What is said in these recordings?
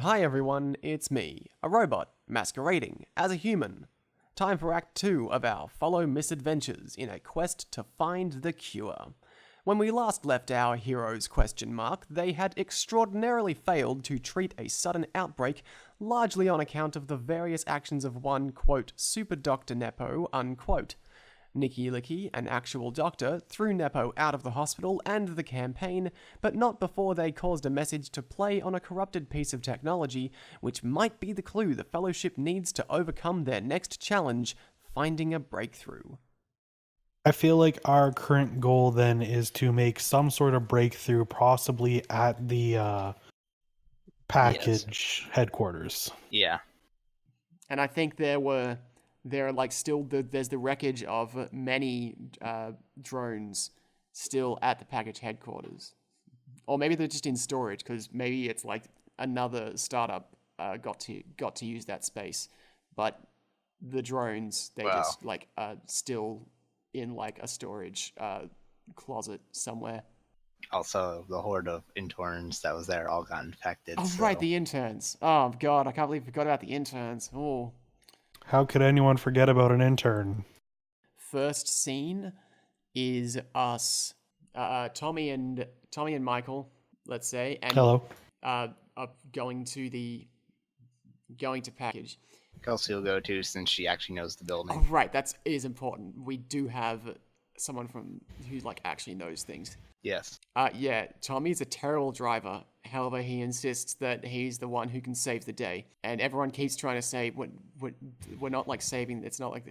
Hi everyone, it's me, a robot, masquerading as a human. Time for Act 2 of our Follow Misadventures in a quest to find the cure. When we last left our heroes, they had extraordinarily failed to treat a sudden outbreak, largely on account of the various actions of one, quote, super doctor Nepo, unquote. Lykke, an actual doctor, threw Nepo out of the hospital and the campaign, but not before they caused a message to play on a corrupted piece of technology, which might be the clue the Fellowship needs to overcome their next challenge, finding a breakthrough. I feel like our current goal then is to make some sort of breakthrough, possibly at the package headquarters. Yeah. And I think there's the wreckage of many drones still at the package headquarters. Or maybe they're just in storage, because maybe it's like another startup got to use that space. But the drones, just still in like a storage closet somewhere. Also, the horde of interns that was there all got infected. Oh, so. Right, the interns. Oh, God, I can't believe I forgot about the interns. Oh. How could anyone forget about an intern? First scene is us, Tommie and Michael, let's say, and hello, going to package. Kelsey will go too, since she actually knows the building. Oh, right, that is important. We do have someone who like actually knows things. Yes. Yeah, Tommie's a terrible driver. However, he insists that he's the one who can save the day. And everyone keeps trying to say, we're not like saving, it's not like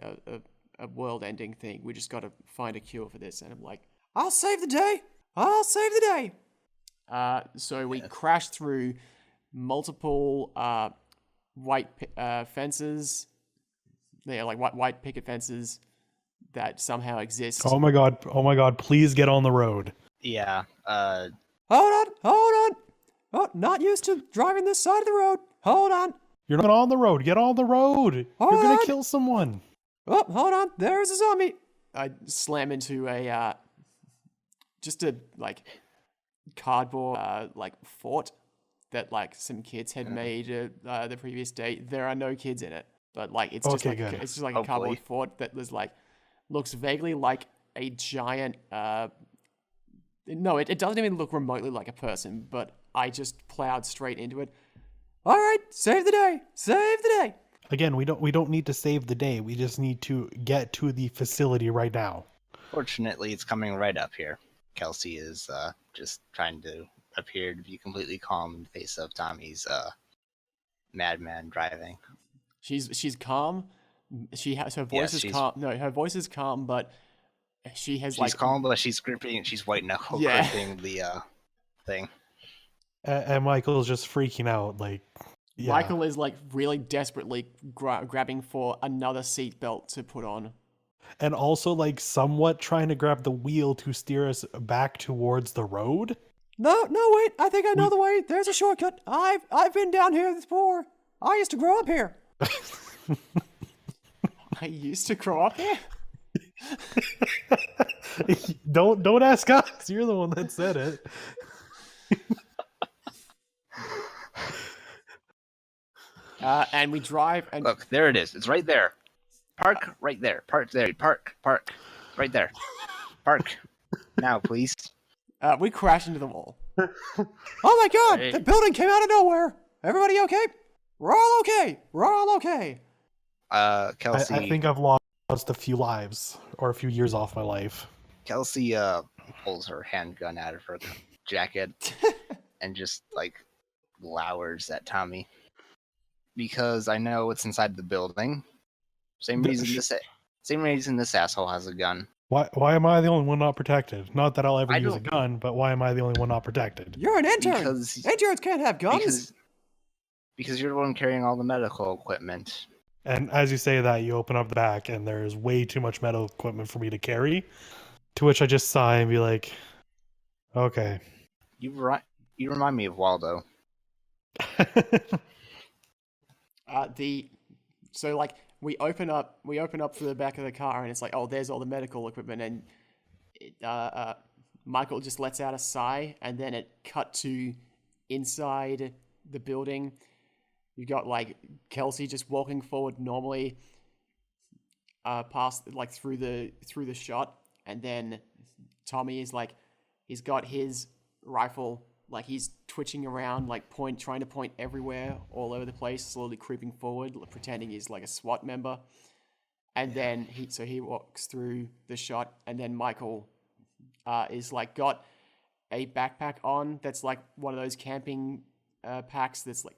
a world-ending thing. We just got to find a cure for this. And I'm like, I'll save the day! I'll save the day! So we crash through multiple white fences. They're like white picket fences that somehow exist. Oh my god, please get on the road. Yeah, Hold on! Oh, not used to driving this side of the road. Hold on. You're not on the road. Get on the road. You're gonna kill someone. Oh, hold on. There's a zombie. I slam into a just a like cardboard fort that like some kids had made the previous day. There are no kids in it, but like it's just like a cardboard fort that was like looks vaguely like a giant. No, it doesn't even look remotely like a person, but I just plowed straight into it. All right, save the day. Save the day. Again, we don't need to save the day. We just need to get to the facility right now. Fortunately, it's coming right up here. Kelsey is just trying to appear to be completely calm in the face of Tommie's madman driving. She's calm. Her voice is calm. No, her voice is calm, but she's calm, but she's gripping. She's white knuckle gripping the thing. And Michael's just freaking out. Michael is like really desperately grabbing for another seatbelt to put on, and also like somewhat trying to grab the wheel to steer us back towards the road. No, wait! I think I know the way. There's a shortcut. I've been down here before. I used to grow up here. I used to grow up here. Don't ask us. You're the one that said it. And we drive and look, there it is. It's right there. Park right there. Park there. Park right there. Park now, please. We crash into the wall. Oh my god! Hey. The building came out of nowhere. Everybody okay? We're all okay. Kelsey. I think I've lost a few lives or a few years off my life. Kelsey pulls her handgun out of her jacket and just like glowers at Tommie, because I know what's inside the building. Same reason this asshole has a gun. Why am I the only one not protected? Not that I'll ever use a gun, but why am I the only one not protected? You're an intern. Because interns can't have guns. Because you're the one carrying all the medical equipment. And as you say that, you open up the back, and there's way too much medical equipment for me to carry. To which I just sigh and be like, okay. You remind me of Waldo. We open up to the back of the car, and it's like, oh, there's all the medical equipment, and Michael just lets out a sigh, and then it cut to inside the building You got like Kelsey just walking forward normally, past like through the shot, and then Tommie is like, he's got his rifle, like he's twitching around, like trying to point everywhere, all over the place, slowly creeping forward, pretending he's like a SWAT member. And then he walks through the shot, and then Michael is like got a backpack on that's like one of those camping packs that's like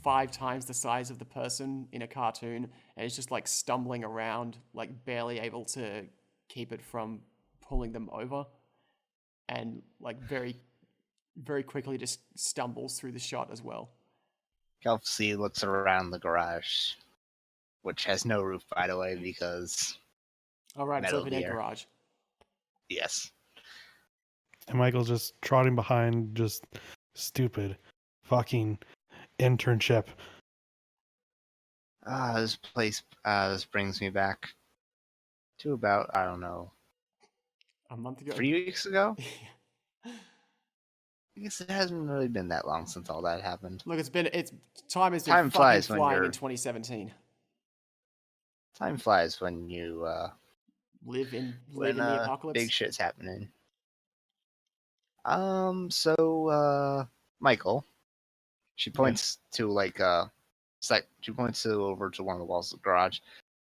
5 times the size of the person in a cartoon, and it's just like stumbling around, like barely able to keep it from pulling them over, and like very, very quickly just stumbles through the shot as well. Kelsey looks around the garage, which has no roof, by the way, because All right, it's metal open air gear. garage. Yes. And Michael's just trotting behind, just stupid fucking internship. This place, this brings me back to about, I don't know, A month ago. 3 weeks ago? I guess it hasn't really been that long since all that happened. Look, time has been Time flies fucking when flying you're- in 2017. Time flies when you, Live in when the apocalypse. big shit's happening. Michael, she points to like she points over to one of the walls of the garage.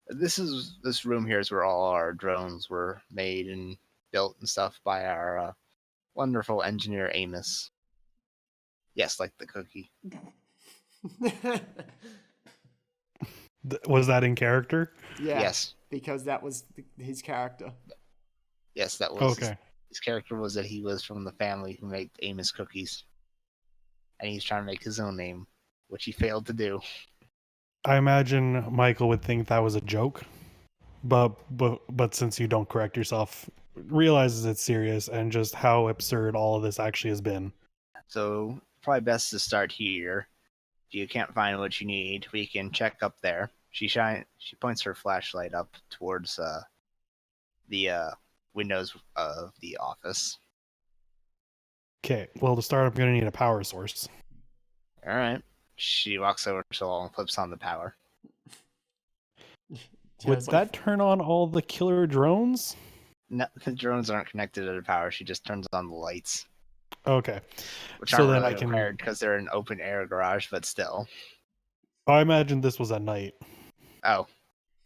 This room here is where all our drones were made and built and stuff by our wonderful engineer Amos. Yes, like the cookie. Was that in character? Yeah. Yes, Because that was his character. yes, that was Okay. his character was that he was from the family who made Amos cookies, and he's trying to make his own name, which he failed to do. I imagine Michael would think that was a joke, but since you don't correct yourself, realizes it's serious and just how absurd all of this actually has been. So probably best to start here. If you can't find what you need, we can check up there. She points her flashlight up towards the windows of the office. Okay, well to start, I'm gonna need a power source. All right. She walks over to the wall and flips on the power. Would It's that turn on all the killer drones? No, the drones aren't connected to the power. She just turns on the lights, Okay, which So aren't then really I can- required because they're an open air garage, but still. I imagine this was at night. Oh,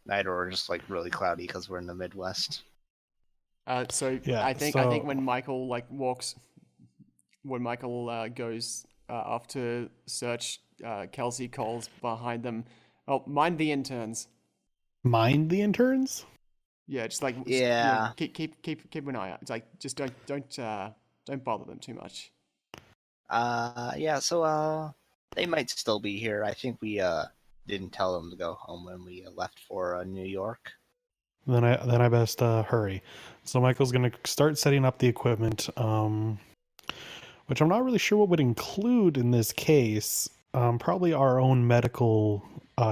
night or just like really cloudy because we're in the Midwest. So Yeah, I think so- when Michael goes off to search, Kelsey calls behind them. Oh, mind the interns. Mind the interns? Yeah, just like Yeah. keep an eye out. It's like just don't bother them too much. Yeah, so they might still be here. I think we didn't tell them to go home when we left for New York. Then I best hurry. So Michael's gonna start setting up the equipment, which I'm not really sure what would include in this case. Probably our own medical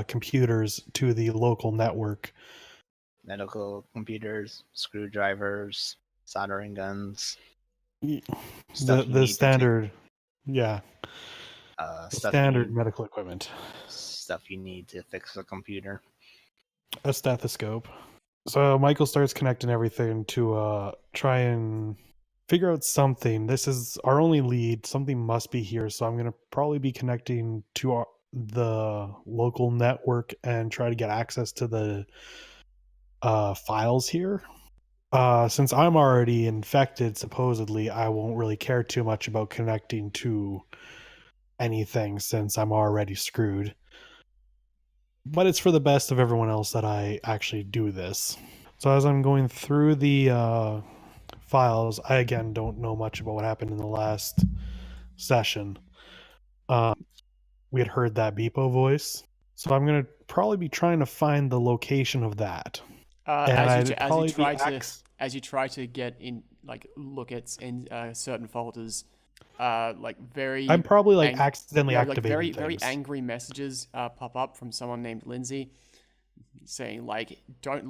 computers to the local network. Medical computers, screwdrivers, soldering guns. Stuff you The need to standard, yeah, the the stuff standard medical equipment. stuff you need to fix a computer. A stethoscope. So Michael starts connecting everything to try and figure out something. This is our only lead. Something must be here. So I'm going to probably be connecting to the local network and try to get access to the files here. Since I'm already infected, supposedly, I won't really care too much about connecting to anything since I'm already screwed. But it's for the best of everyone else that I actually do this. So as I'm going through the files, I again don't know much about what happened in the last session. We had heard that Beepo voice. So I'm going to probably be trying to find the location of that. As you try to get in, like look at in certain folders, like very. I'm probably like accidentally like activating very things. very angry messages pop up from someone named Lindsay, saying like, don't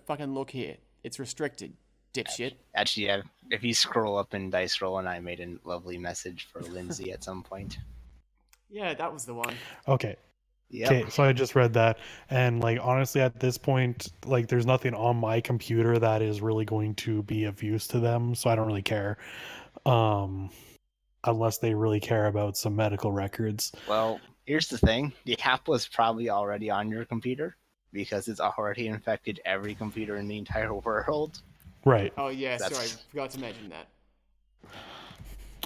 fucking look here. It's restricted, dipshit. Actually, yeah, if you scroll up in Dice Roll, and I made a lovely message for Lindsay at some point. Yeah, that was the one. Okay. Yep. Okay, so I just read that, and like honestly, at this point, like there's nothing on my computer that is really going to be of use to them, so I don't really care. Um, unless they really care about some medical records. Well, here's the thing: the app was probably already on your computer because it's already infected every computer in the entire world. Right. Oh yeah, That's- sorry, forgot to mention that.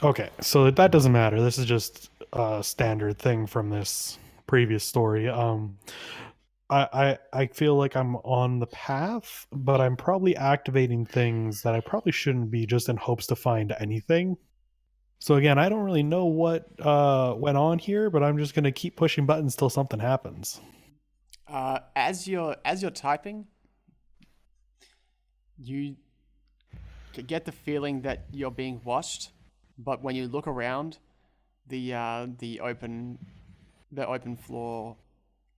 Okay, so that doesn't matter. This is just a standard thing from this previous story. I feel like I'm on the path, but I'm probably activating things that I probably shouldn't be, just in hopes to find anything. So again, I don't really know what went on here, but I'm just gonna keep pushing buttons till something happens. As you're typing, you get the feeling that you're being watched, but when you look around the open floor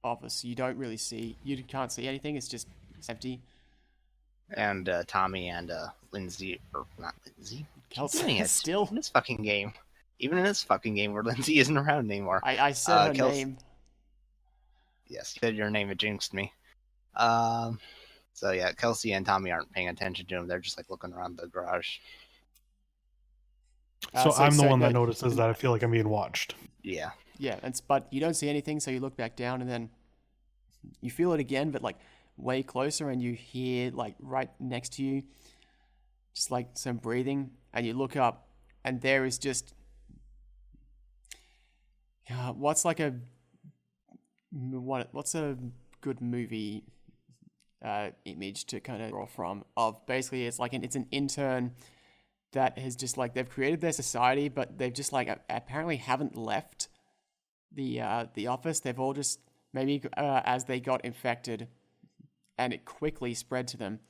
office, you can't see anything. It's just empty. And Tommy and Lindsay, or not Lindsay, Kelsey is still. in this fucking game. Even in this fucking game where Lindsay isn't around anymore. I said her Kelsey- name. Yes, you said your name. It jinxed me. So yeah, Kelsey and Tommy aren't paying attention to him. They're just like looking around the garage. So I'm the one that no, notices that I feel like I'm being watched. Yeah. Yeah, but you don't see anything, so you look back down, and then you feel it again, but like way closer, and you hear like right next to you, just like some breathing, and you look up, and there is just what's a good movie image to kind of draw from, of basically it's an intern that has just like, they've created their society, but they've just like apparently haven't left the office. They've all just maybe as they got infected, and it quickly spread to them.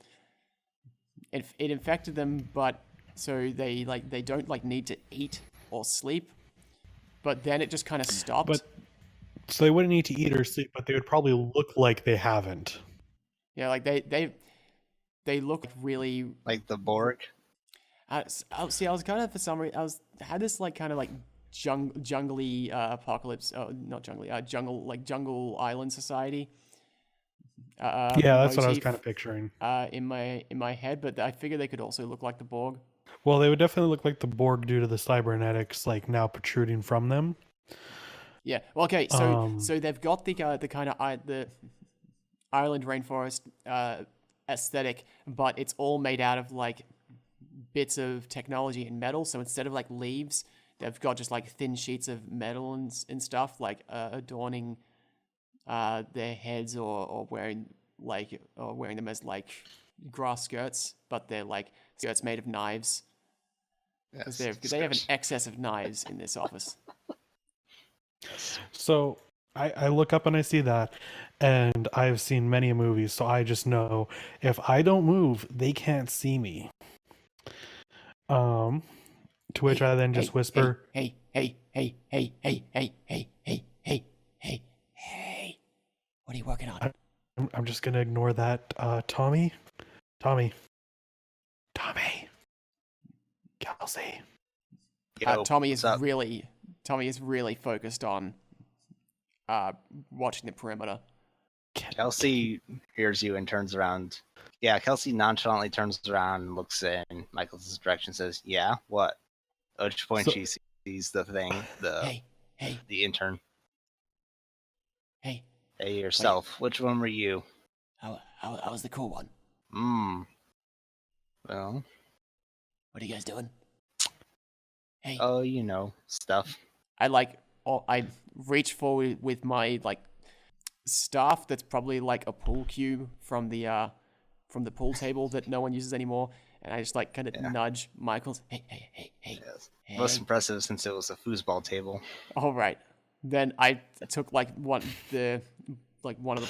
It infected them, but so they don't need to eat or sleep. But then it just kind of stopped. But so they wouldn't need to eat or sleep, but they would probably look like they haven't. Yeah, like they look really Like the Borg. see. I was kind of, for some reason, had this like kind of like jungly apocalypse. Not jungly. Jungle island society. Yeah, that's what I was motif, kind of picturing. in my head, but I figured they could also look like the Borg. Well, they would definitely look like the Borg due to the cybernetics like now protruding from them. Yeah. Well, okay. So they've got the kind of the island rainforest aesthetic, but it's all made out of like bits of technology and metal. So instead of like leaves, they've got just like thin sheets of metal and stuff like adorning their heads, or wearing them as like grass skirts, but they're like skirts made of knives. Because they have an excess of knives in this office. So I look up and I see that, and I've seen many movies, so I just know if I don't move, they can't see me. To which I then just whisper, Hey. What are you working on? I'm just gonna ignore that. Tommy, Kelsey. Yo, Tommy what's is up? really focused on watching the perimeter. Kelsey hears you and turns around. Yeah, Kelsey nonchalantly turns around and looks in Michael's direction and says, "Yeah, what?" At which point she sees the thing, the intern. Hey, Yourself. Which one were you? I was the cool one. Well. What are you guys doing? Hey. Oh, stuff. I reach forward with my like staff that's probably like a pool cue from the pool table that no one uses anymore, and I just like kind of nudge Michael's. Hey. Yes. Hey. Most impressive since it was a foosball table. All right. Then I took like one of the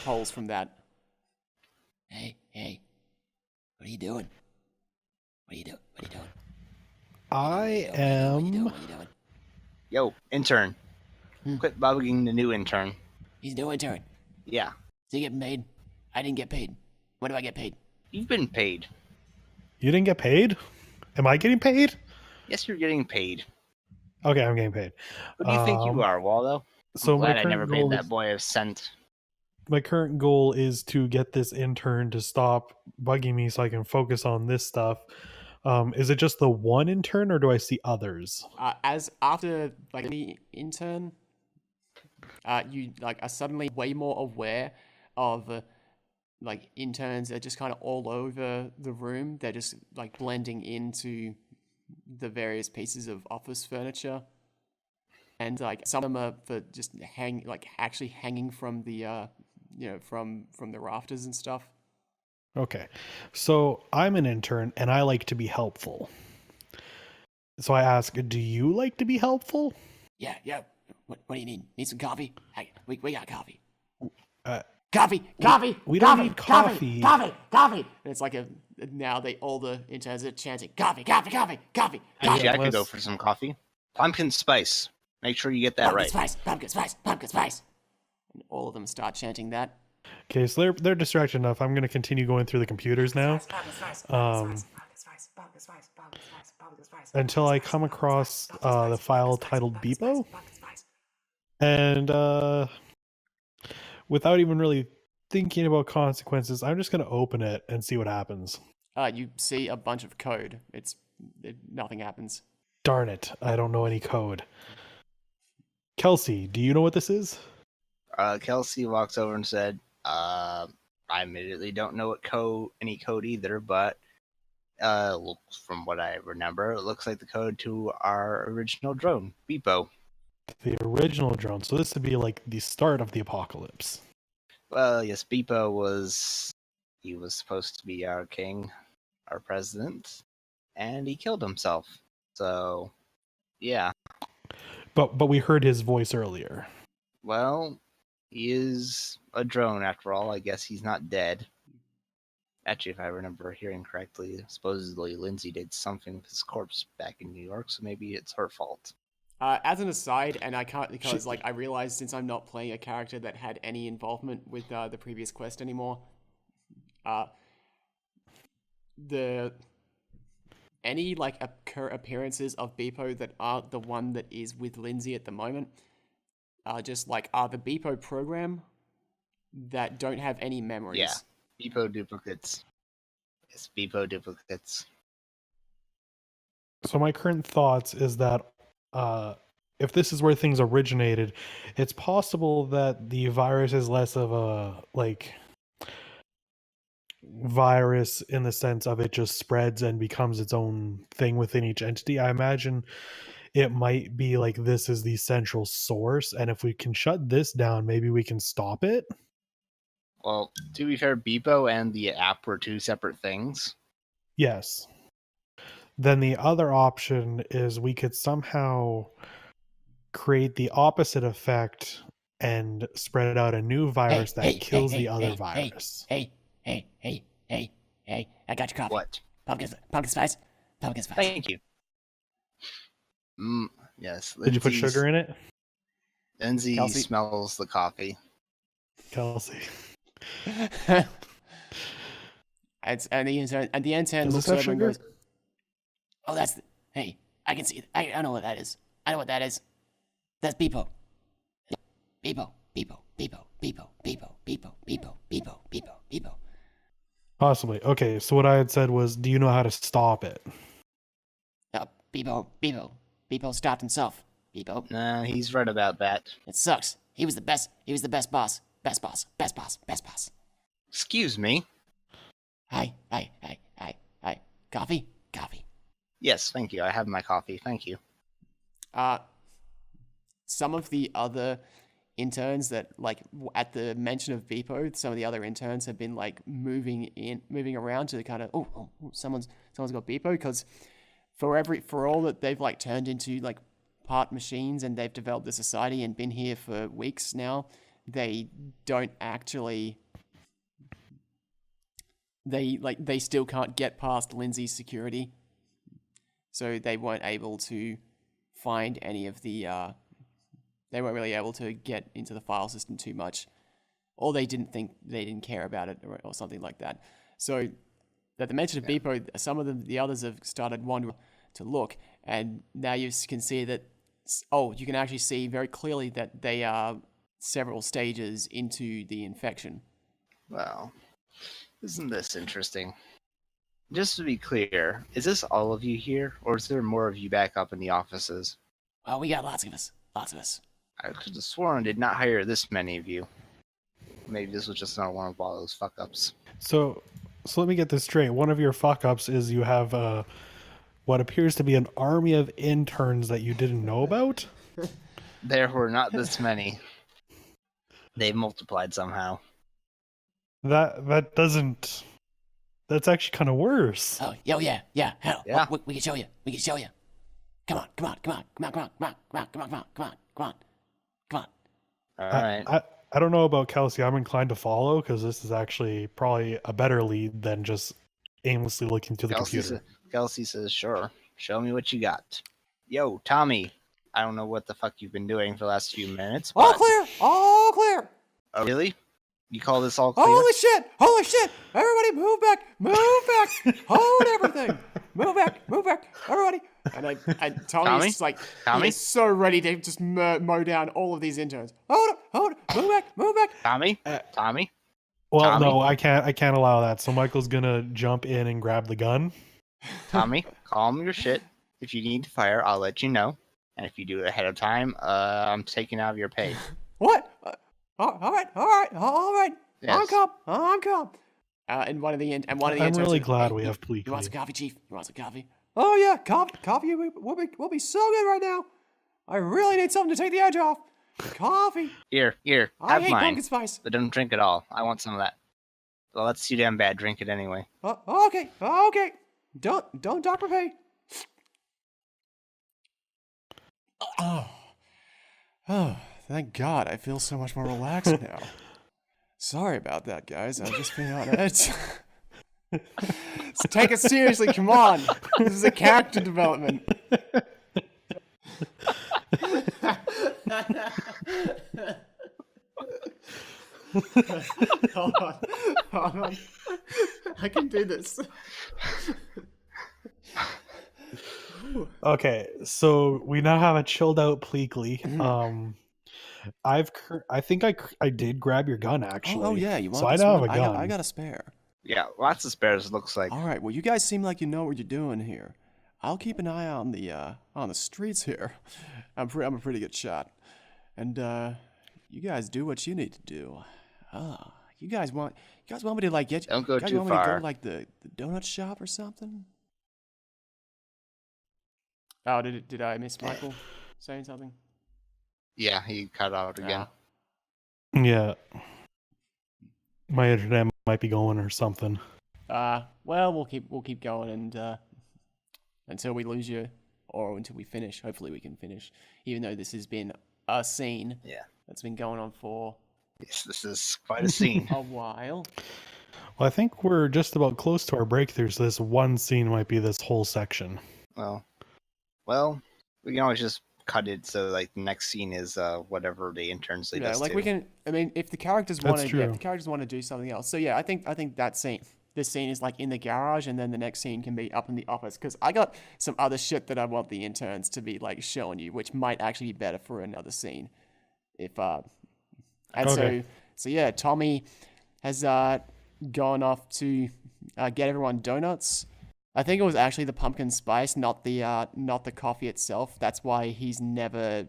poles from that. Hey. What are you doing? What are you doing? I am. What are you doing? Yo, intern. Quit bugging the new intern. He's no intern. Yeah. Is he getting paid? I didn't get paid. When do I get paid? You've been paid. You didn't get paid? Am I getting paid? Yes, you're getting paid. Okay, I'm getting paid. Who do you think you are, Waldo? So I'm my glad I never current paid goal that is boy a cent. my current goal is to get this intern to stop bugging me so I can focus on this stuff. Is it just the one intern, or do I see others? As after like the intern, you like are suddenly way more aware of like interns are just kind of all over the room. They're just like blending into the various pieces of office furniture, and like some of them are for just actually hanging from the from the rafters and stuff. Okay, so I'm an intern and I like to be helpful. So I ask, do you like to be helpful? Yeah. What do you need? Need some coffee? Hey, we got coffee. Uh, Coffee. we don't need coffee. And it's like now all the interns are chanting coffee. Hey, Yeah, Jack, I could go unless- for some coffee. Pumpkin spice. Make sure you get that right. Pumpkin spice. And all of them start chanting that. Okay, so they're distracted enough. I'm going to continue going through the computers now. Until I come across the file titled Beepo. And without even really thinking about consequences, I'm just going to open it and see what happens. You see a bunch of code. Nothing happens. Darn it, I don't know any code. Kelsey, do you know what this is? Kelsey walks over and said, I immediately don't know any code either, but from what I remember, it looks like the code to our original drone, Beepo. The original drone. So this would be like the start of the apocalypse. Well, yes, Beepo was supposed to be our king, our president, and he killed himself. So, yeah. But we heard his voice earlier. Well, he is a drone after all. I guess he's not dead. Actually, if I remember hearing correctly, supposedly Lindsay did something with his corpse back in New York, so maybe it's her fault. As an aside, and I can't because I realized since I'm not playing a character that had any involvement with the previous quest anymore, any like appearances of Beepo that aren't the one that is with Lindsay at the moment are just like the Beepo program that don't have any memories. Yeah, Beepo duplicates. It's Beepo duplicates. So my current thoughts is that if this is where things originated, it's possible that the virus is less of a virus in the sense of it just spreads and becomes its own thing within each entity. I imagine it might be like this is the central source, and if we can shut this down, maybe we can stop it. Well, to be fair, Beepo and the app were two separate things. Yes. Then the other option is we could somehow create the opposite effect and spread out a new virus that kills the other virus. Hey, I got your coffee. What? Pumpkin spice. Thank you. Yes. Did you put sugar in it? Lindsay Kelsey? smells the coffee. Kelsey. And the intern Does looks this have over and sugar? goes, "Oh, hey, I can see it. I know what that is. That's Beepo. Beepo. Possibly. Okay, so what I had said was, do you know how to stop it? Beepo stopped himself. Beepo. Nah, he's right about that. It sucks. He was the best boss. Best boss. Excuse me. Hi. Coffee. Yes, thank you. I have my coffee. Thank you. Some of the other interns that like at the mention of Beepo, some of the other interns have been like moving around to kind of someone's got Beepo, because for all that they've like turned into like part machines and they've developed a society and been here for weeks now, they don't actually they still can't get past Lindsay's security, so they weren't able to find any of the they weren't really able to get into the file system too much, or they didn't care about it or something like that. So at the mention of Beepo, some of the others have started wandering to look, and now you can see that you can actually see very clearly that they are several stages into the infection. Well, isn't this interesting? Just to be clear, is this all of you here, or is there more of you back up in the offices? Oh, we got lots of us. Lots of us. I could have sworn I did not hire this many of you. Maybe this was just another one of all those fuck-ups. So let me get this straight. One of your fuck-ups is you have what appears to be an army of interns that you didn't know about? There were not this many. They multiplied somehow. That doesn't... That's actually kind of worse. Oh, yeah. Hell, Yeah. We can show you. We can show you. Come on. All right. I don't know about Kelsey. I'm inclined to follow because this is actually probably a better lead than just aimlessly looking through the computer. Kelsey says, sure. Show me what you got. Yo, Tommy. I don't know what the fuck you've been doing for the last few minutes. All but- clear. All clear. Oh, really? You call this all clear? Holy shit! Everybody move back! Hold everything! Move back! Everybody! And Tommy's just like, Tommy? he is so ready to just mow down all of these interns. Hold up! Move back! Tommy? Tommy? Well, Tommy? no, I can't allow that. So Michael's gonna jump in and grab the gun. Tommy, calm your shit. If you need to fire, I'll let you know. And if you do it ahead of time, I'm taking out of your pay. What? All right. Yes. I'm calm. And one of the I'm interns really says, glad "Hey, we you- have You want Pleakley. some coffee, Chief? You want some coffee? Oh yeah, coffee will be so good right now. I really need something to take the edge off. Coffee. Here, I have hate mine. pumpkin spice. But don't drink it all. I want some of that. Well, that's too damn bad. Drink it anyway. Okay. Don't dock my pay. Oh, thank God. I feel so much more relaxed now. Sorry about that, guys. I've just been on edge. So take it seriously. Come on. This is a character development. Hold on. I can do this. Okay, so we now have a chilled out Pleakley. I think I did grab your gun actually. Oh yeah, you want so I this now have one? a gun. I got a spare. Yeah, lots of spares, looks like. All right. Well, you guys seem like you know what you're doing here. I'll keep an eye on the streets here. I'm a pretty good shot, and you guys do what you need to do. You guys want me to like get? Don't go you guys too want me to far. go like the donut shop or something? Oh, did I miss Michael saying something? Yeah, he cut out again. Yeah. My internet might be going or something. Well, we'll keep going and until we lose you or until we finish. Hopefully we can finish, even though this has been a scene Yeah. that's been going on for Yes, this is quite a scene. a while. Well, I think we're just about close to our breakthrough, so this one scene might be this whole section. Well, we can always just cut it so like the next scene is whatever the interns lead Yeah, us like to. we can. I mean, if the characters That's want to, true. if the characters want to do something else. So yeah, I think this scene is like in the garage, and then the next scene can be up in the office. Because I got some other shit that I want the interns to be like showing you, which might actually be better for another scene. If and Okay. so yeah, Tommy has gone off to get everyone donuts. I think it was actually the pumpkin spice, not the coffee itself. That's why he's never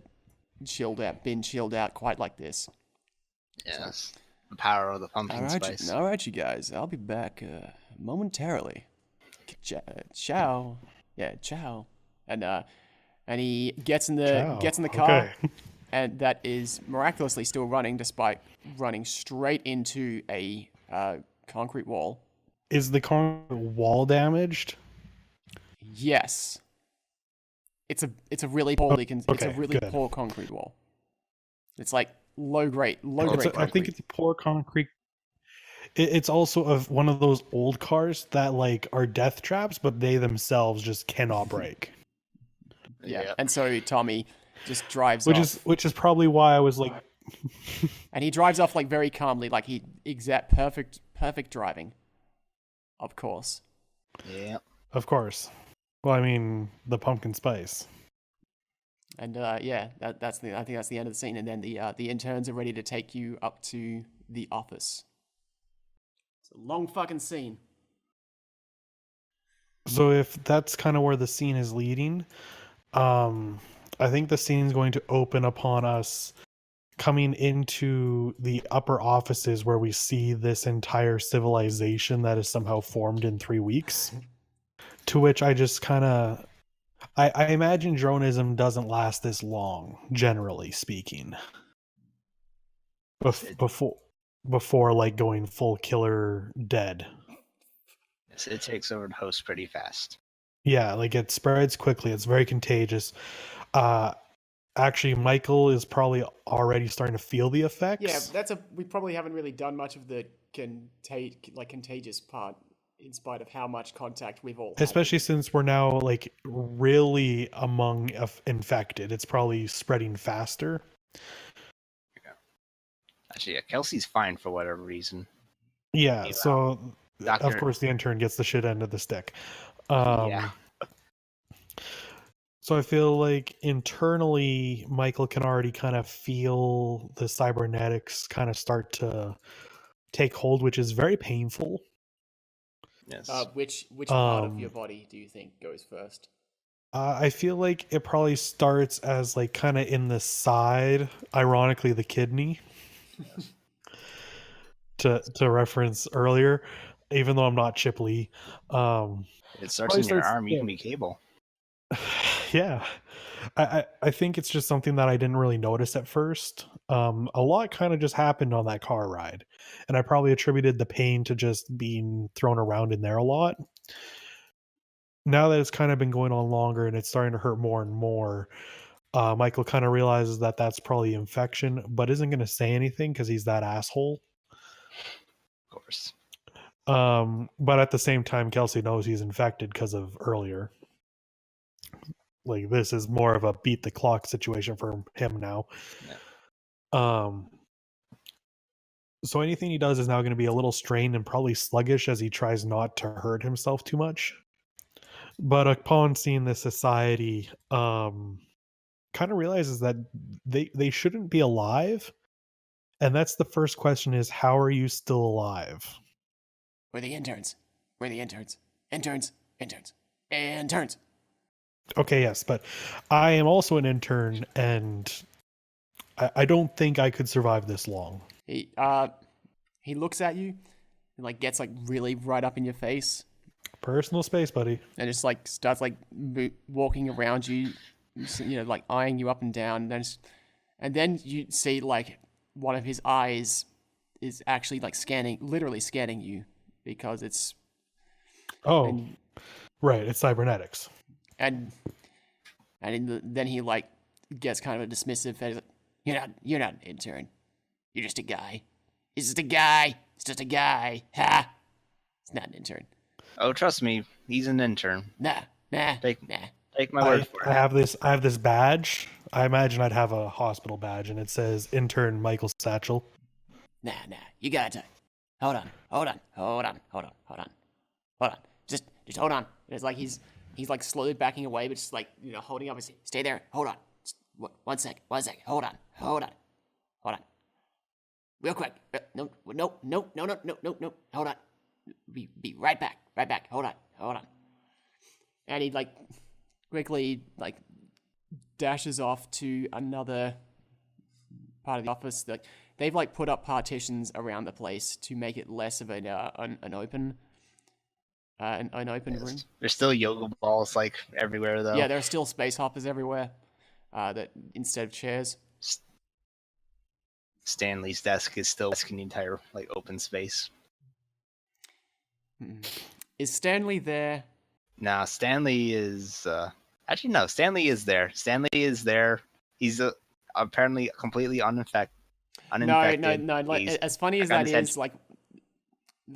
been chilled out quite like this. Yes. The power of the pumpkin spice. All right, you guys. I'll be back momentarily. Ciao. Yeah, ciao. And he gets in the car, Okay. and that is miraculously still running despite running straight into a concrete wall. Is the concrete wall damaged? Yes. It's a really poorly it's a really good. poor concrete wall. It's like low grade I think concrete. it's poor concrete. It's also of one of those old cars that like are death traps, but they themselves just cannot break. Yeah. And so Tommy just drives off. Which is probably why I was like, And he drives off like very calmly, like perfect driving. Of course. Yeah. of course. Well, I mean, the pumpkin spice. And yeah, I think that's the end of the scene. And then the interns are ready to take you up to the office. It's a long fucking scene. So if that's kind of where the scene is leading, I think the scene is going to open upon us coming into the upper offices where we see this entire civilization that is somehow formed in 3 weeks. To which I just kind of, I imagine dronism doesn't last this long, generally speaking. Before like going full killer dead. It takes over the host pretty fast. Yeah, like it spreads quickly. It's very contagious. Actually, Michael is probably already starting to feel the effects. Yeah, we probably haven't really done much of the contagious part, in spite of how much contact we've all had. Especially since we're now like really among infected. It's probably spreading faster. Yeah. Actually, yeah, Kelsey's fine for whatever reason. Yeah, so of course the intern gets the shit end of the stick. Yeah. So I feel like internally, Michael can already kind of feel the cybernetics kind of start to take hold, which is very painful. Yes. Which part of your body do you think goes first? I feel like it probably starts as like kind of in the side, ironically the kidney. to reference earlier, even though I'm not Chip Lee. It starts in your arm, you can be Cable. Yeah. I think it's just something that I didn't really notice at first. A lot kind of just happened on that car ride, and I probably attributed the pain to just being thrown around in there a lot. Now that it's kind of been going on longer and it's starting to hurt more and more, Michael kind of realizes that that's probably infection, but isn't going to say anything because he's that asshole. Of course. But at the same time, Kelsey knows he's infected because of earlier. Like, this is more of a beat the clock situation for him now. Yeah. So anything he does is now going to be a little strained and probably sluggish as he tries not to hurt himself too much. But upon seeing this society, kind of realizes that they shouldn't be alive. And that's the first question is, how are you still alive? We're the interns. We're the interns. Interns. Okay, yes, but I am also an intern, and I don't think I could survive this long. He looks at you and like gets like really right up in your face. Personal space, buddy. And just like starts like walking around you, you know, like eyeing you up and down. And then you see like one of his eyes is actually like literally scanning you because it's. Oh, right. It's cybernetics. And then he like gets kind of a dismissive face. Like, you're not an intern. You're just a guy. He's just a guy. It's just a guy. Ha! It's not an intern. Oh, trust me, he's an intern. Nah. Take my word for it. I have this badge. I imagine I'd have a hospital badge, and it says intern Michael Satchel. Nah. You gotta hold on. Just hold on. It's like he's like slowly backing away, but just like, you know, holding up his. Stay there. Hold on. Just, one sec. Hold on. Real quick. No. Hold on. Be right back. Hold on. And he like quickly like dashes off to another part of the office. Like they've like put up partitions around the place to make it less of an open room. There's still yoga balls like everywhere though. Yeah, there are still space hoppers everywhere. That instead of chairs. Stanley's desk is still in the entire like open space. Is Stanley there? Nah, Stanley is actually no. Stanley is there. He's apparently completely uninfected. No. Like, as funny as that is, like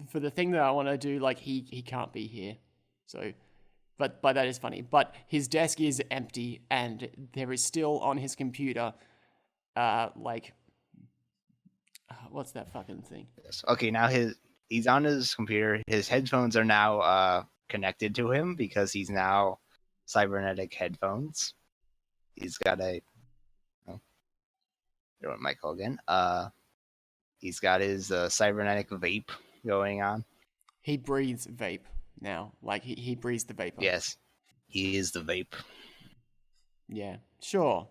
for the thing that I want to do, like he can't be here. So, but that is funny. But his desk is empty, and there is still on his computer, what's that fucking thing? Okay, now he's on his computer. His headphones are now connected to him because he's now cybernetic headphones. He's got a. Oh, there went Michael again. He's got his cybernetic vape going on. He breathes vape now. Like, he breathes the vapor. Yes, he is the vape. Yeah, sure.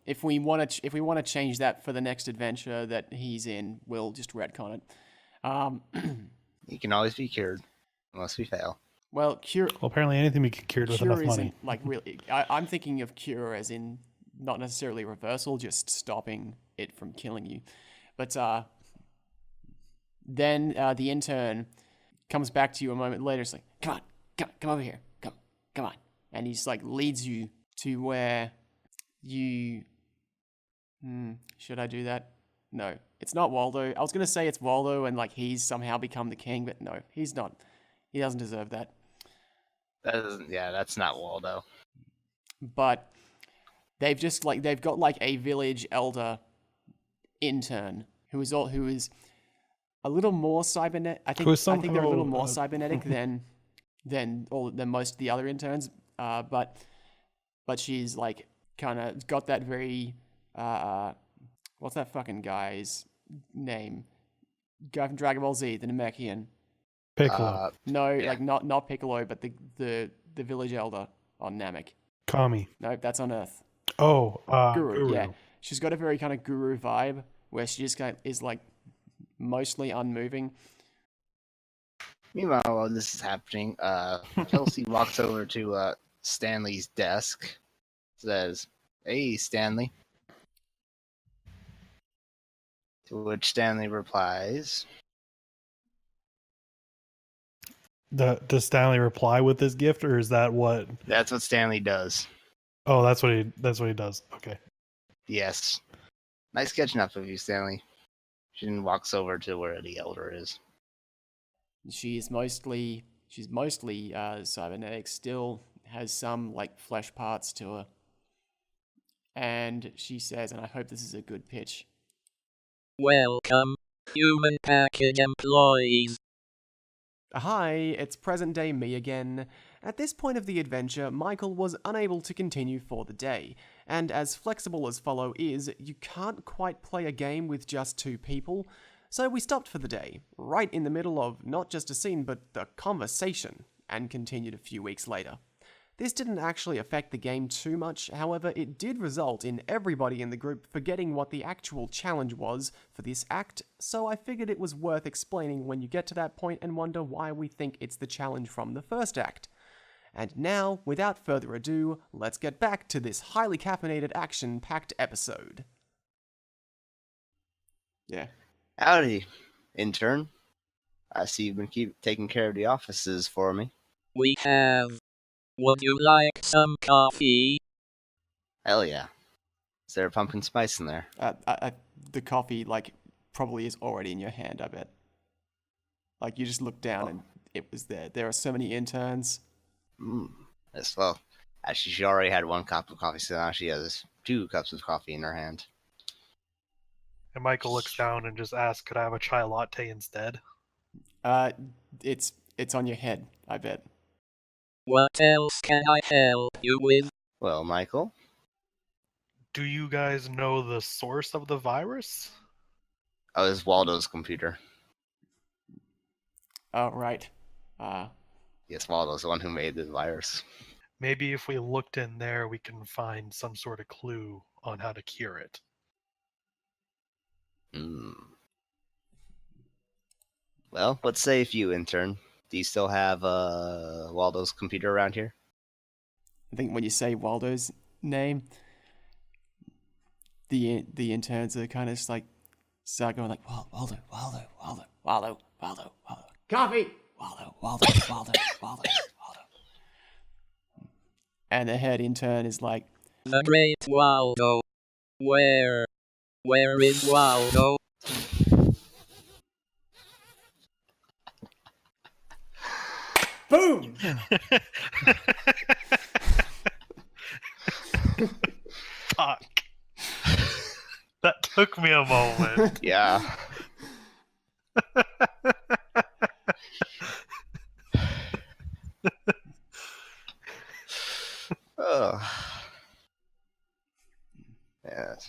If we want to change that for the next adventure that he's in, we'll just retcon it. He can always be cured, unless we fail. Well, cure. Well, apparently anything we get cured with Cure enough money. isn't like really. I'm thinking of cure as in not necessarily reversal, just stopping it from killing you. But then the intern comes back to you a moment later. It's like, come over here, come on, and he's like leads you to where you. Should I do that? No, it's not Waldo. I was gonna say it's Waldo, and like he's somehow become the king, but no, he's not. He doesn't deserve that. That's not Waldo. But they've got like a village elder intern who is a little more cybernetic. I think they're a little more cybernetic than most of the other interns. But she's like kind of got that very what's that fucking guy's name? Guy from Dragon Ball Z, the Namekian. Piccolo. No, yeah. Like not Piccolo, but the village elder on Namek. Kami. No, that's on Earth. Oh, Guru. Yeah, she's got a very kind of guru vibe where she just kind of is like mostly unmoving. Meanwhile, while this is happening, Kelsey walks over to Stanley's desk, says, "Hey, Stanley." To which Stanley replies, Does Stanley reply with this gift, or is that what? That's what Stanley does. Oh, that's what he does. Okay. Yes. Nice catching up with you, Stanley. She then walks over to where the elder is. She's mostly cybernetic. Still has some like flesh parts to her. And she says, and I hope this is a good pitch. Welcome, human package employees. Hi, it's present-day me again. At this point of the adventure, Michael was unable to continue for the day, and as flexible as Follow is, you can't quite play a game with just 2 people, so we stopped for the day, right in the middle of not just a scene but the conversation, and continued a few weeks later. This didn't actually affect the game too much, however it did result in everybody in the group forgetting what the actual challenge was for this act, so I figured it was worth explaining when you get to that point and wonder why we think it's the challenge from the first act. And now, without further ado, let's get back to this highly caffeinated action-packed episode. Yeah. Howdy, intern. I see you've been taking care of the offices for me. We have. Would you like some coffee? Hell yeah. Is there a pumpkin spice in there? The coffee, like, probably is already in your hand, I bet. Like, you just look down and it was there. There are so many interns. As well. Actually, she already had 1 cup of coffee, so now she has 2 cups of coffee in her hand. And Michael looks down and just asks, "Could I have a chai latte instead?" It's on your head, I bet. What else can I help you with? Well, Michael? Do you guys know the source of the virus? Oh, it's Waldo's computer. Oh, right. Yes, Waldo's the one who made the virus. Maybe if we looked in there, we can find some sort of clue on how to cure it. Well, what say if you, intern? Do you still have Waldo's computer around here? I think when you say Waldo's name, the interns are kind of just like start going like Waldo. Coffee. Waldo. And the head intern is like, The great Waldo. Where is Waldo? boom. Fuck. That took me a moment. Yeah.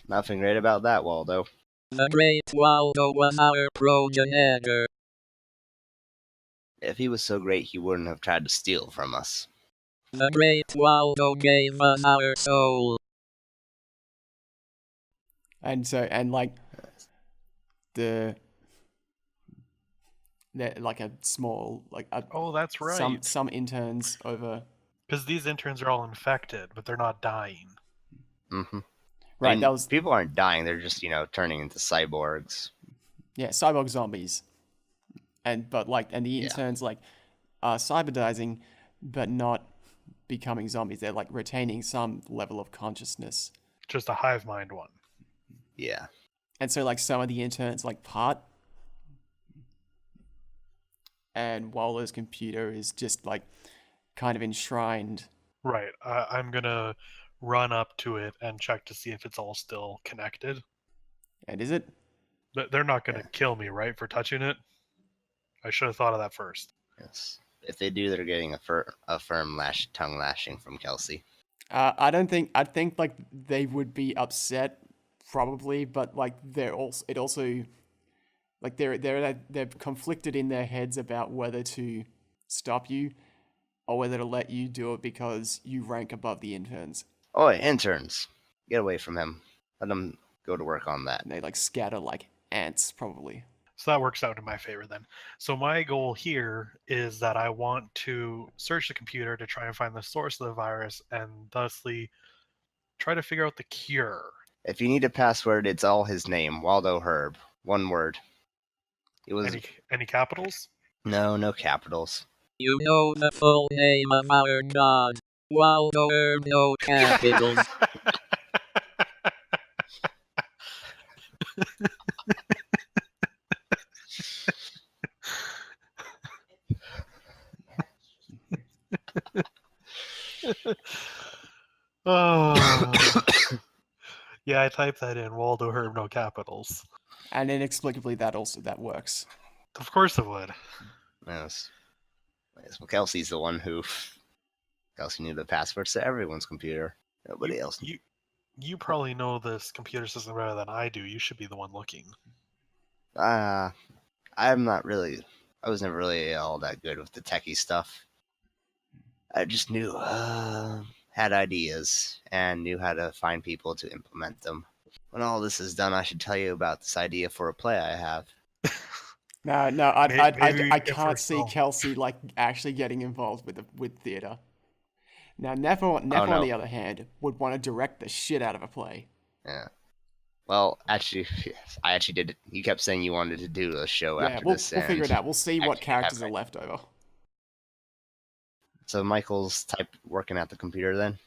Nothing great about that, Waldo. The great Waldo was our progenitor. If he was so great, he wouldn't have tried to steal from us. The great Waldo gave us our soul. And so, and like like a small, like Oh, that's right. some interns over. Because these interns are all infected, but they're not dying. Mm-hmm. Right, I mean, that was people aren't dying; they're just turning into cyborgs. yeah, cyborg zombies, and the interns like are cyberdizing, but not becoming zombies. They're like retaining some level of consciousness. Just a hive mind one. Yeah. And so like some of the interns like part, and Waldo's computer is just like kind of enshrined. Right. I'm gonna run up to it and check to see if it's all still connected. And is it? But they're not gonna kill me, right, for touching it? I should have thought of that first. Yes. If they do, they're getting a firm tongue lashing from Kelsey. I don't think. I think like they would be upset, probably, but like they're also like they're conflicted in their heads about whether to stop you or whether to let you do it because you rank above the interns. Oi, interns! Get away from him. Let them go to work on that. And they like scatter like ants, probably. So that works out in my favor then. So my goal here is that I want to search the computer to try and find the source of the virus and thusly try to figure out the cure. If you need a password, it's all his name, Waldo Herb. One word. It was Any capitals? no capitals. You know the full name of our god. Waldo Herb, no capitals. Oh. Yeah, I typed that in. Waldo Herb, no capitals. And inexplicably, that works. Of course it would. Yes. Well, Kelsey's the one who. Kelsey knew the passwords to everyone's computer. Nobody else. You probably know this computer system better than I do. You should be the one looking. I'm not really. I was never really all that good with the techie stuff. I just knew, had ideas, and knew how to find people to implement them. When all this is done, I should tell you about this idea for a play I have. No, Maybe I if can't we're see still- Kelsey like actually getting involved with theater. Now, Nepo on the other hand, would want to direct the shit out of a play. Yeah. Well, actually, yes, I actually did it. You kept saying you wanted to do a show after we'll this. figure it out. We'll see what actually characters have are left over. So Michael's working at the computer then?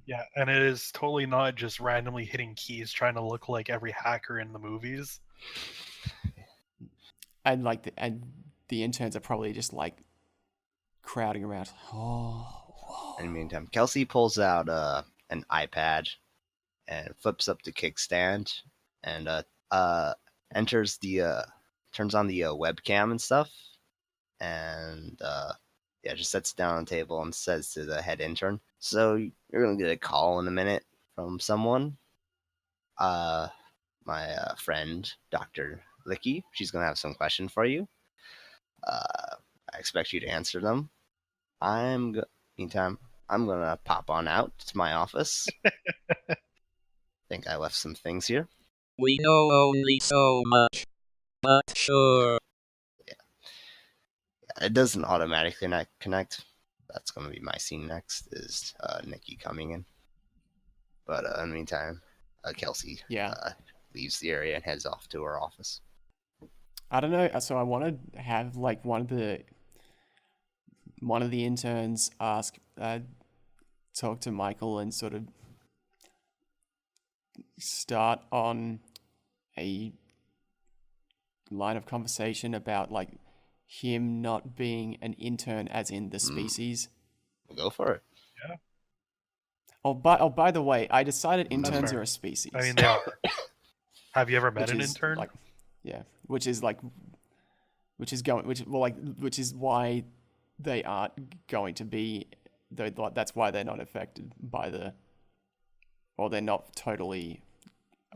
Yeah, and it is totally not just randomly hitting keys trying to look like every hacker in the movies. And the interns are probably just like crowding around. Oh, whoa. In the meantime, Kelsey pulls out an iPad and flips up the kickstand and enters turns on the webcam and stuff, and just sits down on the table and says to the head intern, "So you're gonna get a call in a minute from someone. My friend, Dr. Lykke. She's gonna have some question for you. I expect you to answer them. Meantime, I'm gonna pop on out to my office. Think I left some things here. We know only so much, but sure. It doesn't automatically connect. That's gonna be my scene next. Is Nikke coming in? But in the meantime, Kelsey leaves the area and heads off to her office. I don't know. So I want to have like one of the interns talk to Michael and sort of start on a line of conversation about like him not being an intern as in the species. We'll go for it. Yeah. By the way, I decided interns are a species. I mean, they are. Have you ever met an intern? Like, yeah, which is why they aren't going to be. That's why they're not affected by or they're not totally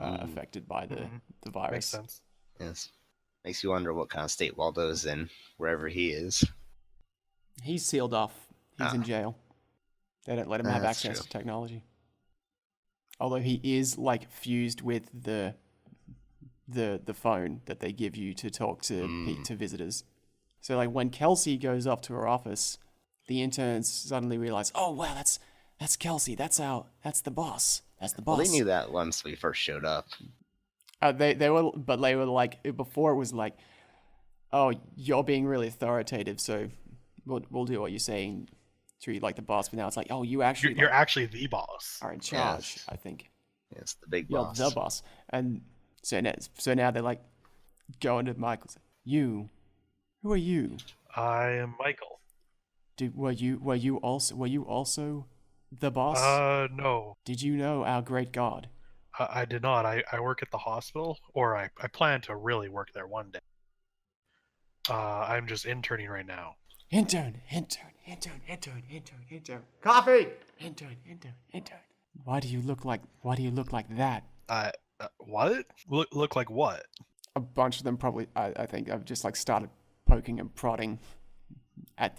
affected by the Makes virus. sense. Yes. Makes you wonder what kind of state Waldo's in, wherever he is. He's sealed off. He's in jail. They don't let him have That's access true. to technology. Although he is like fused with the phone that they give you to talk to to visitors. So like when Kelsey goes up to her office, the interns suddenly realize, oh wow, that's Kelsey. That's the boss. That's the boss. Well, they knew that once we first showed up. They were like before it was like, oh, you're being really authoritative, so we'll do what you're saying. Treat you like the boss, but now it's like, oh, you're Actually the boss. are in charge. Yes. I think Yes, the big you're boss. the boss, and so now they're like going to Michael's. Who are you? I am Michael. Were you also the boss? No. Did you know our great god? I did not. I work at the hospital, or I plan to really work there one day. I'm just interning right now. Intern. Coffee. Intern. Why do you look like that? What? Look like what? A bunch of them probably. I think I've just like started poking and prodding at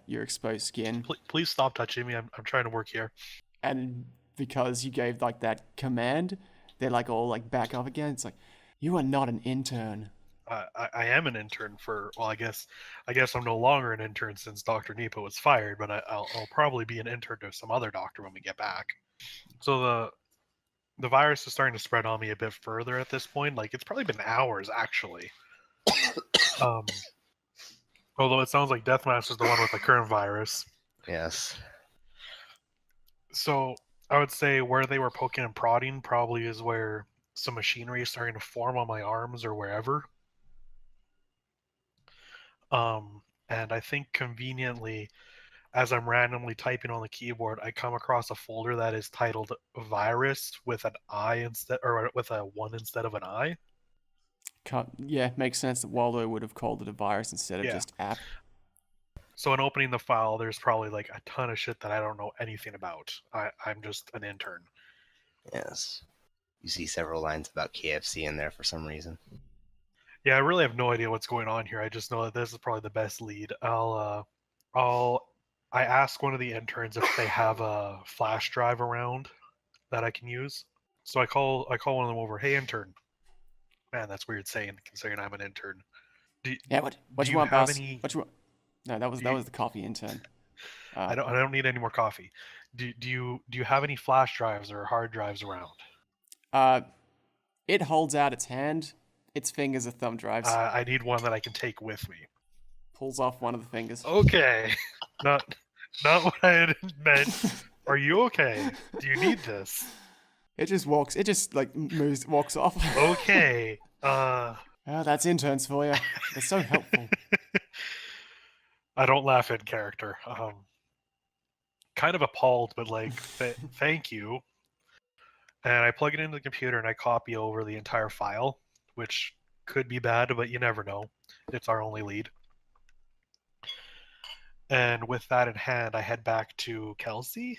your exposed skin. Please stop touching me. I'm trying to work here. And because you gave like that command, they're like all like back off again. It's like, you are not an intern. I am an intern for. Well, I guess I'm no longer an intern since Dr. Nepo was fired, but I'll probably be an intern to some other doctor when we get back. So the virus is starting to spread on me a bit further at this point. Like it's probably been hours actually. Although it sounds like Deathmaster's the one with the current virus. Yes. So I would say where they were poking and prodding probably is where some machinery is starting to form on my arms or wherever. And I think conveniently, as I'm randomly typing on the keyboard, I come across a folder that is titled "Virus" with an I instead, or with a 1 instead of an I. Yeah, makes sense that Waldo would have called it a virus instead of just app. So in opening the file, there's probably like a ton of shit that I don't know anything about. I'm just an intern. Yes. You see several lines about KFC in there for some reason. Yeah, I really have no idea what's going on here. I just know that this is probably the best lead. I ask one of the interns if they have a flash drive around that I can use. So I call one of them over. Hey, intern. Man, that's weird saying considering I'm an intern. What you want, boss? What you want? No, that was the coffee intern. I don't need any more coffee. Do you have any flash drives or hard drives around? It holds out its hand. Its fingers are thumb drives. I need one that I can take with me. Pulls off one of the fingers. Okay. Not what I had meant. Are you okay? Do you need this? It just walks. It just like walks off. Okay. Oh, that's interns for you. They're so helpful. I don't laugh in character. Kind of appalled, but like, thank you. And I plug it into the computer and I copy over the entire file, which could be bad, but you never know. It's our only lead. And with that in hand, I head back to Kelsey.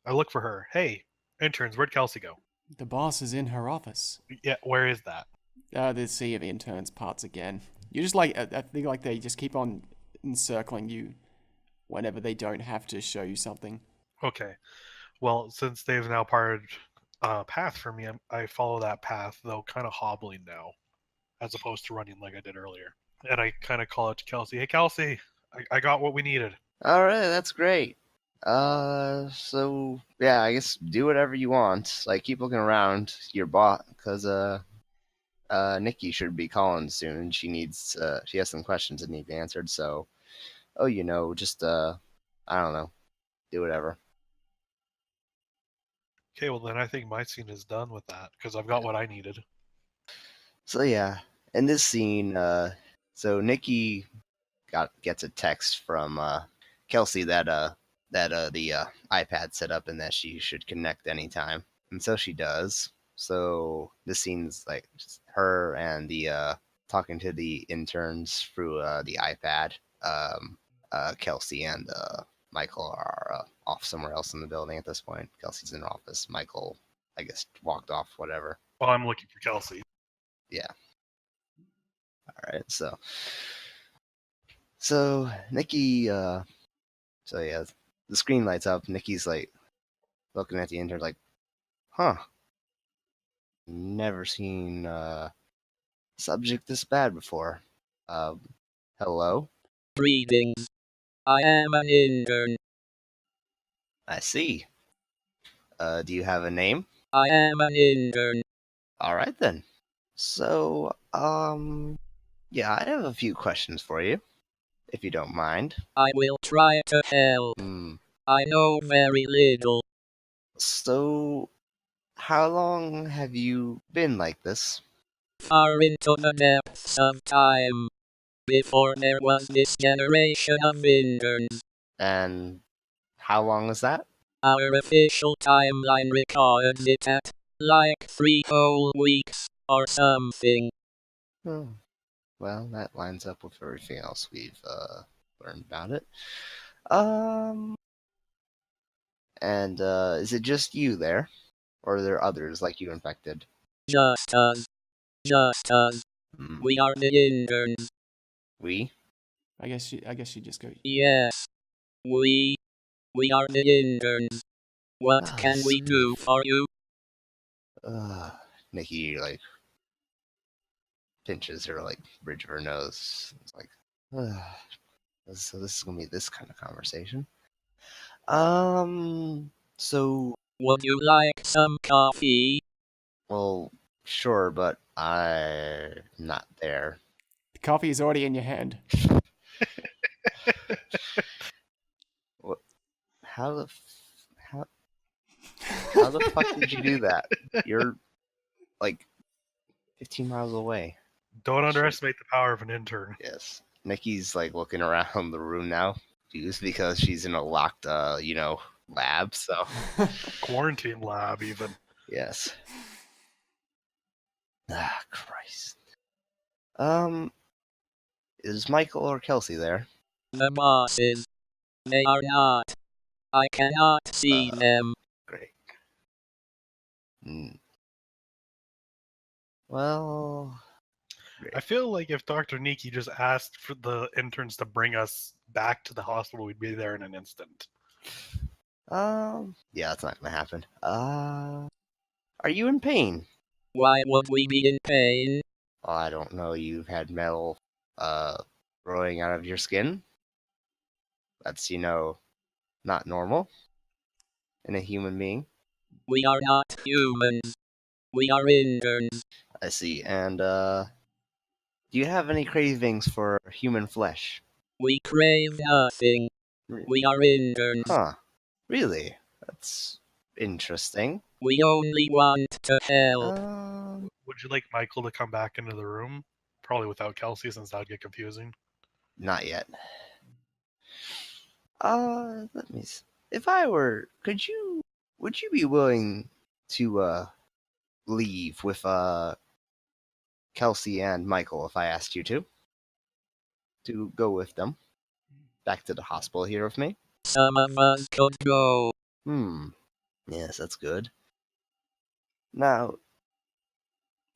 I look for her. Hey, interns, where'd Kelsey go? The boss is in her office. Yeah, where is that? The sea of interns parts again. You just like, I think like they just keep on encircling you whenever they don't have to show you something. Okay. Well, since they've now parted path for me, I follow that path, though kind of hobbling now, as opposed to running like I did earlier. And I kind of call out to Kelsey. Hey, Kelsey, I got what we needed. All right, that's great. So yeah, I guess do whatever you want. Like keep looking around your bot, because Nikke should be calling soon. She has some questions that need to be answered. So, just I don't know, do whatever. Okay, well then I think my scene is done with that because I've got what I needed. So yeah, in this scene, so Nikke gets a text from Kelsey that the iPad set up and that she should connect anytime, and so she does. So this scene's like just her and the talking to the interns through the iPad. Kelsey and Michael are off somewhere else in the building at this point. Kelsey's in her office. Michael, I guess, walked off, whatever. Well, I'm looking for Kelsey. Yeah. All right. So Nikke. So yeah, the screen lights up. Nikki's like looking at the intern, like, huh? Never seen subject this bad before. Hello. Greetings. I am an intern. I see. Do you have a name? I am an intern. All right then. So, yeah, I have a few questions for you, if you don't mind. I will try to help. Hmm. I know very little. So, how long have you been like this? Far into the depths of time. Before there was this generation of interns. And how long is that? Our official timeline records it at like 3 whole weeks or something. Hmm. Well, that lines up with everything else we've learned about it. And is it just you there? Or are there others like you infected? Just us. Just us. Hmm. We are the interns. We? I guess she just go. Yes. We are the interns. What Ah, can we do for you? Nikke like pinches her like bridge of her nose. It's like, so this is gonna be this kind of conversation. So, Would you like some coffee? well, sure, but I'm not there. The coffee is already in your hand. What? How the how the fuck did you do that? You're like 15 miles away. Don't underestimate the power of an intern. Yes. Nikki's like looking around the room now, just because she's in a locked, lab. So Quarantine lab, even. yes. Ah, Christ. Is Michael or Kelsey there? The bosses. They are not. I cannot see them. Great. Well, great. I feel like if Dr. Nikke just asked for the interns to bring us back to the hospital, we'd be there in an instant. Yeah, that's not gonna happen. Are you in pain? Why would we be in pain? Oh, I don't know. You've had metal, growing out of your skin. That's, not normal in a human being. We are not humans. We are interns. I see. And, do you have any cravings for human flesh? We crave nothing. We are interns. Huh. Really? That's interesting. We only want to help. Would you like Michael to come back into the room? Probably without Kelsey, since that would get confusing. Not yet. Let me see. If I were, would you be willing to, leave with, Kelsey and Michael if I asked you to? To go with them? Back to the hospital here with me? Some of us could go. Yes, that's good. Now,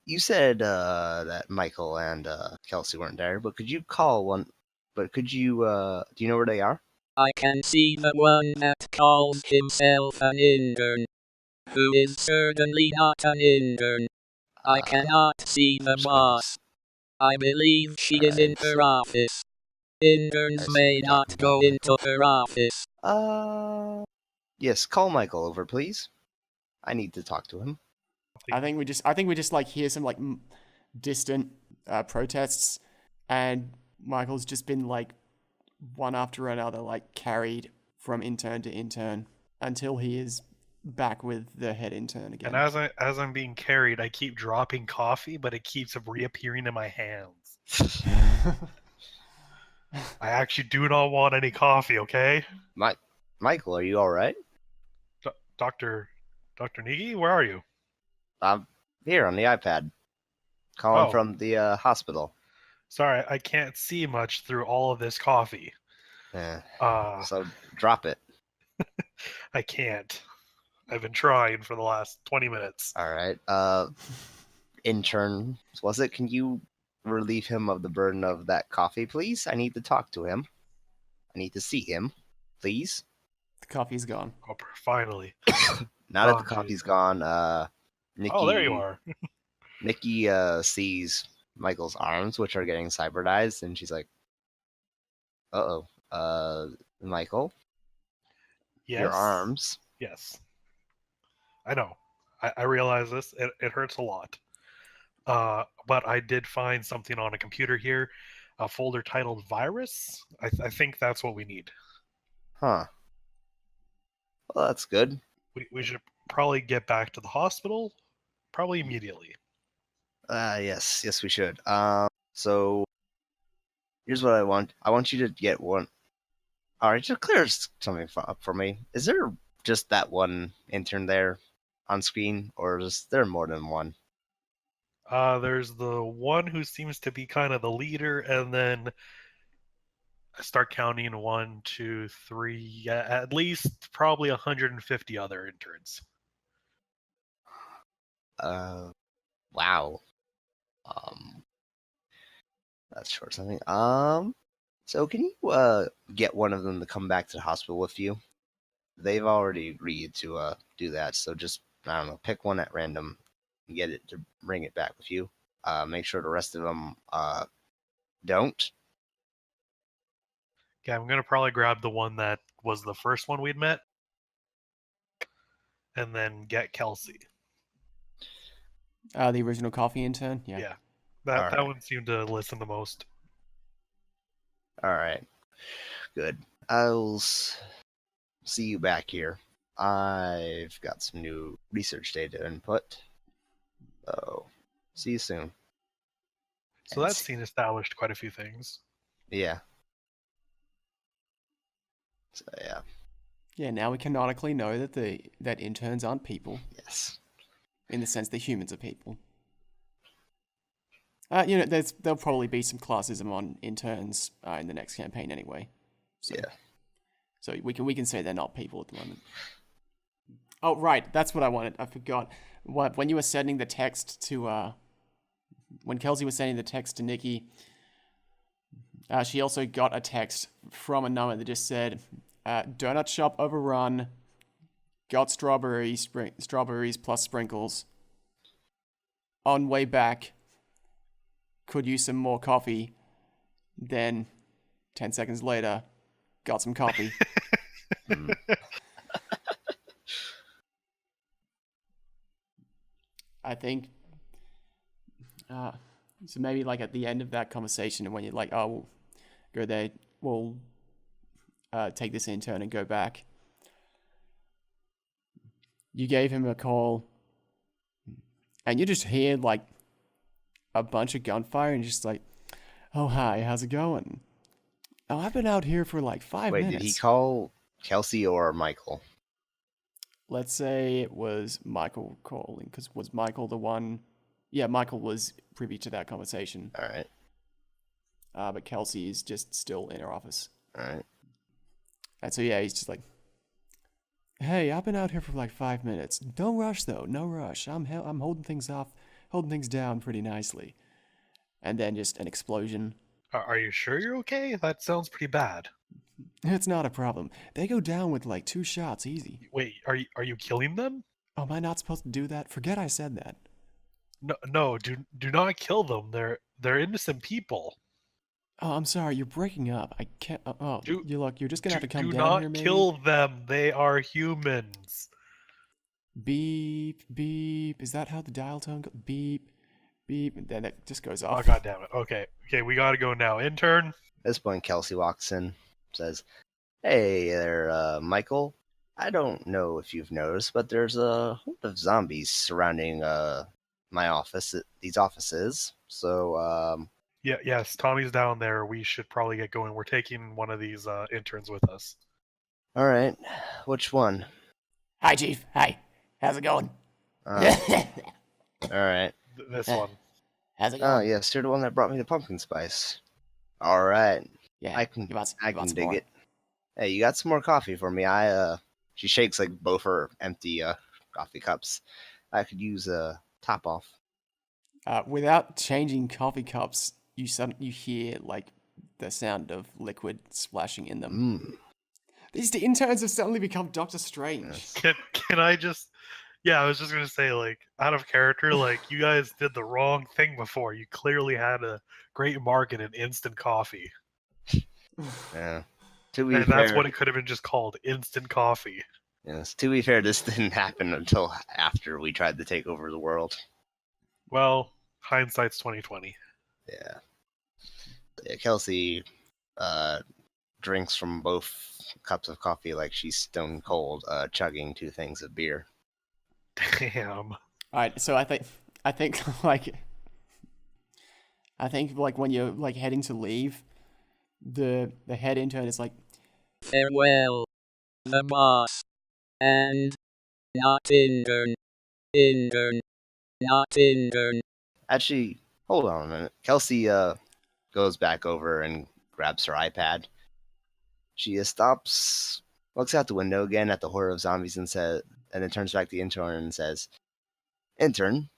you said, that Michael and, Kelsey weren't there, but could you call one, do you know where they are? I can see the one that calls himself an intern, who is certainly not an intern. I cannot see the boss. I believe she is in her office. Interns may not go into her office. Yes, call Michael over, please. I need to talk to him. I think we just like hear some like distant protests, and Michael's just been like one after another like carried from intern to intern until he is back with the head intern again. And as I'm being carried, I keep dropping coffee, but it keeps reappearing in my hands. I actually do not want any coffee, okay? Michael, are you all right? Dr. Nikke, where are you? I'm here on the iPad, calling from the hospital. Sorry, I can't see much through all of this coffee. So drop it. I can't. I've been trying for the last 20 minutes. All right. Intern, was it? Can you relieve him of the burden of that coffee, please? I need to talk to him. I need to see him, please. The coffee's gone. Oh, finally. Now that Oh, the coffee's geez. gone, Nikke, Oh, there you are. Nikke sees Michael's arms, which are getting cybernized, and she's like, "Uh-oh, Michael, Yes. your arms." Yes. I know. I realize this. It hurts a lot. But I did find something on a computer here, a folder titled virus. I think that's what we need. Huh. Well, that's good. We should probably get back to the hospital, probably immediately. Yes, we should. So here's what I want. I want you to get one. All right, just clear something up for me. Is there just that one intern there on screen, or is there more than one? There's the one who seems to be kind of the leader, and then I start counting 1, 2, 3, at least probably 150 other interns. Wow. That's short something. So can you get one of them to come back to the hospital with you? They've already agreed to do that, so just, I don't know, pick one at random and get it to bring it back with you. Make sure the rest of them don't. Okay, I'm gonna probably grab the one that was the first one we'd met, and then get Kelsey. The original coffee intern? Yeah. Yeah. That Alright. one seemed to listen the most. All right, good. I'll see you back here. I've got some new research data input. So, see you soon. So that scene established quite a few things. Yeah. So yeah. Yeah, now we canonically know that that interns aren't people, Yes. in the sense that humans are people. There'll probably be some classism on interns in the next campaign anyway. So, Yeah. So we can say they're not people at the moment. Oh right, that's what I wanted. I forgot. When you were sending the text to when Kelsey was sending the text to Nikke, she also got a text from a number that just said, "Donut shop overrun. Got strawberries plus sprinkles. On way back. Could use some more coffee." Then, 10 seconds later, got some coffee. I think, so maybe like at the end of that conversation, when you're like, "Oh, we'll go there, we'll take this intern and go back." You gave him a call, and you just hear like a bunch of gunfire, and just like, "Oh, hi, how's it going? Oh, I've been out here for like 5 minutes. Wait, did he call Kelsey or Michael? Let's say it was Michael calling, because was Michael the one? Yeah, Michael was privy to that conversation. All right. But Kelsey is just still in her office. All right. And so yeah, he's just like, "Hey, I've been out here for like 5 minutes. Don't rush though, no rush. I'm holding things down pretty nicely." And then just an explosion. Are you sure you're okay? That sounds pretty bad. It's not a problem. They go down with like 2 shots easy. Wait, are you killing them? Oh, am I not supposed to do that? Forget I said that. No, do not kill them. They're innocent people. Oh, I'm sorry, you're breaking up. I can't. You're just gonna have to come do down here, not maybe. kill them. They are humans. Beep, beep. Is that how the dial tone goes? Beep, beep. And then it just goes Oh, off. God damn it. Okay, we gotta go now. Intern? At this point, Kelsey walks in, says, "Hey there, Michael. I don't know if you've noticed, but there's a horde of zombies surrounding my office, these offices. So, Yes, Tommy's down there. We should probably get going. We're taking one of these interns with us. all right, which one? Hi, Chief. Hi. How's it going? All right. This one. How's it Oh, going? yes, you're the one that brought me the pumpkin spice. All right, Yeah. I can you want dig more? it. Hey, you got some more coffee for me? I She shakes like both her empty coffee cups. I could use a top off. Without changing coffee cups, you hear like the sound of liquid splashing in them. These interns have suddenly become Doctor Strange. Yes. Can I just? Yeah, I was just gonna say, like, out of character, like, you guys did the wrong thing before. You clearly had a great market in instant coffee, Yeah. To be and fair, that's what it could have been just called, instant coffee. yes. To be fair, this didn't happen until after we tried to take over the world. Well, hindsight's 2020. Yeah. Kelsey drinks from both cups of coffee like she's stone cold, chugging 2 things of beer. Damn. All right, so I think like when you're like heading to leave, the head intern is like, Farewell, the boss. And not intern. Intern. Not intern. Actually, hold on a minute. Kelsey goes back over and grabs her iPad. She stops, looks out the window again at the horde of zombies and then turns back to the intern and says, "Intern,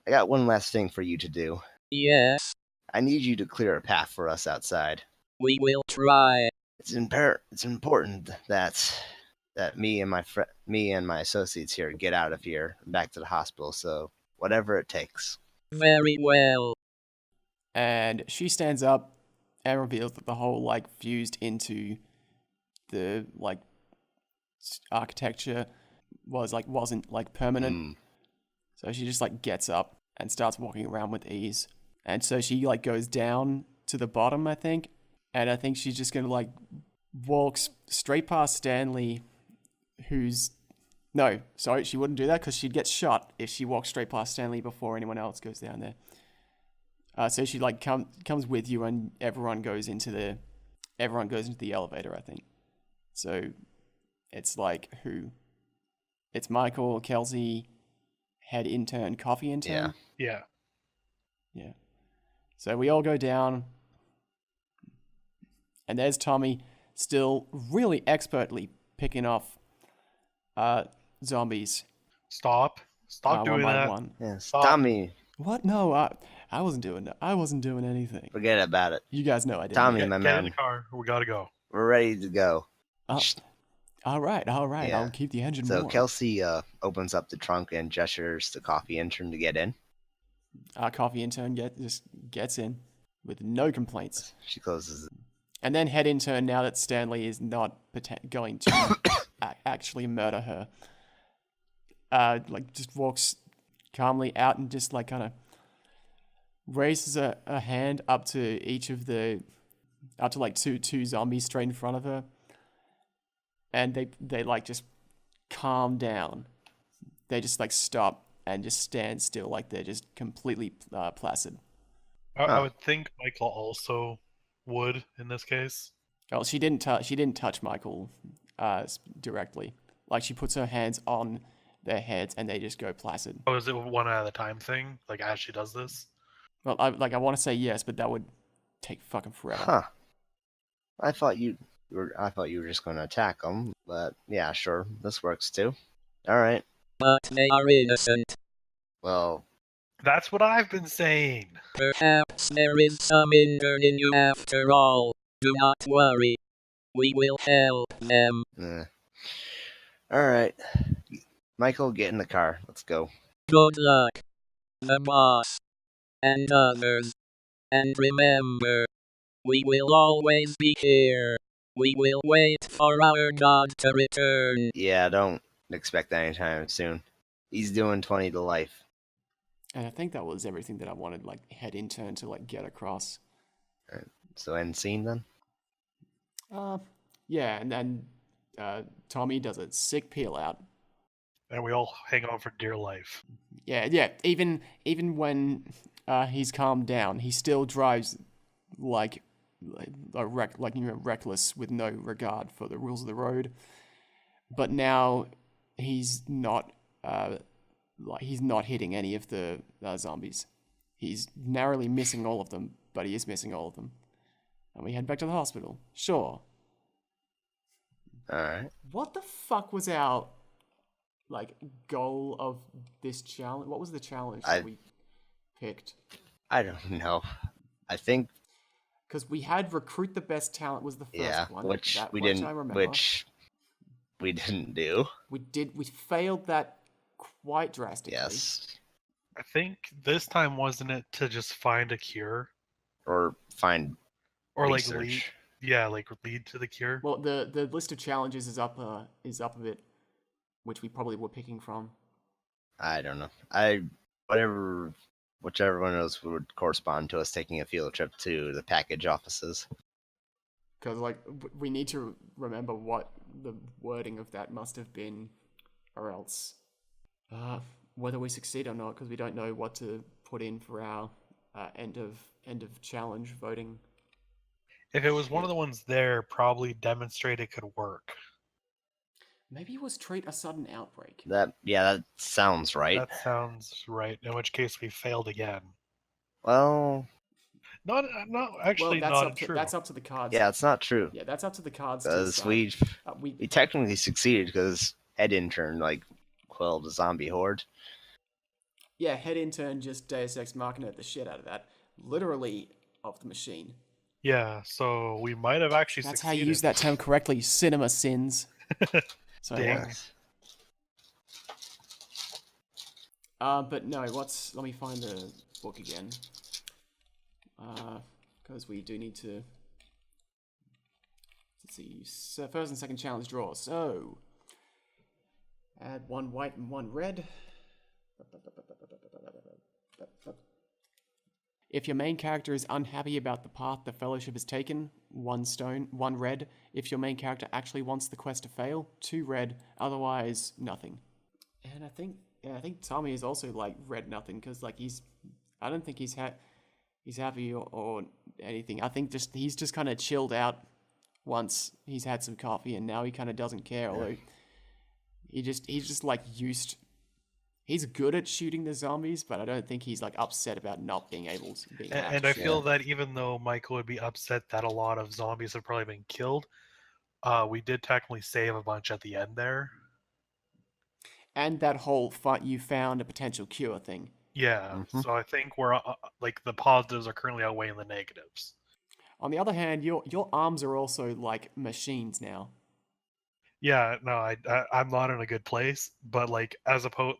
I got one last thing for you to do. Yes, I need you to clear a path for us outside. we will try. It's important that me and my associates here get out of here and back to the hospital. So whatever it takes." Very well. and she stands up and reveals that the whole like fused into the like architecture wasn't like permanent. So she just like gets up and starts walking around with ease. And so she like goes down to the bottom, I think. And I think she's just gonna like walk straight past Stanley, no, sorry, she wouldn't do that because she'd get shot if she walked straight past Stanley before anyone else goes down there. So she like comes with you, and everyone goes into the elevator, I think. So it's like who? It's Michael, Kelsey, head intern, coffee intern. Yeah. Yeah. So we all go down, and there's Tommie, still really expertly picking off zombies. Stop doing one by that. one. Yes. Stop. Tommy, What? No, I wasn't doing that. I wasn't doing anything. forget about it. You guys know I didn't. Tommy, Get my in man, the car. We gotta go. we're ready to go. Oh, all right. Yeah. I'll keep the engine So warm. Kelsey opens up the trunk and gestures to coffee intern to get in. Our coffee intern just gets in with no complaints. She closes it. And then head intern, now that Stanley is not going to actually murder her, like just walks calmly out and just like kind of raises a hand up to like two zombies straight in front of her, and they like just calm down. They just like stop and just stand still, like they're just completely placid. I would think Michael also would in this case. Well, she didn't touch Michael directly. Like she puts her hands on their heads and they just go placid. Oh, is it one at a time thing? Like as she does this? Well, I want to say yes, but that would take fucking forever. Huh. I thought you were just going to attack them, but yeah, sure, this works too. All right. But they are innocent. Well, That's what I've been saying. Perhaps there is some intern in you after all. Do not worry. We will help them. all right. Michael, get in the car. Let's go. Good luck. The boss. And others. And remember, we will always be here. We will wait for our God to return. Yeah, don't expect that anytime soon. He's doing 20 to life. And I think that was everything that I wanted, like head intern to like get across. All right. So end scene then? Yeah, and then Tommie does a sick peel out. And we all hang on for dear life. Yeah. Even when he's calmed down, he still drives like reckless with no regard for the rules of the road. But now he's not hitting any of the zombies. He's narrowly missing all of them, but he is missing all of them. And we head back to the hospital. Sure. Alright. What the fuck was our goal of this challenge? What was the challenge that we picked? I don't know. I think Because we had recruit the best talent was the first one. which that we much didn't I remember. which we didn't do. We failed that quite drastically. Yes. I think this time wasn't it to just find a cure Or find or research. lead to the cure. Well, the list of challenges is up a bit, which we probably were picking from. I don't know. Whichever one of those would correspond to us taking a field trip to the package offices. Because we need to remember what the wording of that must have been, or else whether we succeed or not, because we don't know what to put in for our end of challenge voting. If it was one of the ones there, probably demonstrate it could work. Maybe it was treat a sudden outbreak. That sounds right. That sounds right. In which case we failed again. Well, Not actually well, not true. that's up to the cards. yeah, it's not true. Yeah, that's up to the cards. Because we technically succeeded because head intern quelled a zombie horde. Yeah, head intern just Deus Ex Machina the shit out of that. Literally off the machine. Yeah, so we might have actually That's succeeded. how you use that term correctly. Cinema sins. So, Dang. but no, let me find the book again. Because we do need to... Let's see, first and second challenge draw. So, add 1 white and 1 red. If your main character is unhappy about the path the Fellowship has taken, 1 stone, 1 red. If your main character actually wants the quest to fail, 2 red. Otherwise, nothing. And I think Tommie is also red nothing because I don't think he's happy or anything. I think he's just kind of chilled out once he's had some coffee, and now he kind of doesn't care. Although he's just used. He's good at shooting the zombies, but I don't think he's upset about not being able to be. And I feel that even though Michael would be upset that a lot of zombies have probably been killed, we did technically save a bunch at the end there. And that whole you found a potential cure thing. Yeah, so I think we're the positives are currently outweighing the negatives. On the other hand, your arms are also machines now. Yeah, no, I'm not in a good place, but as opposed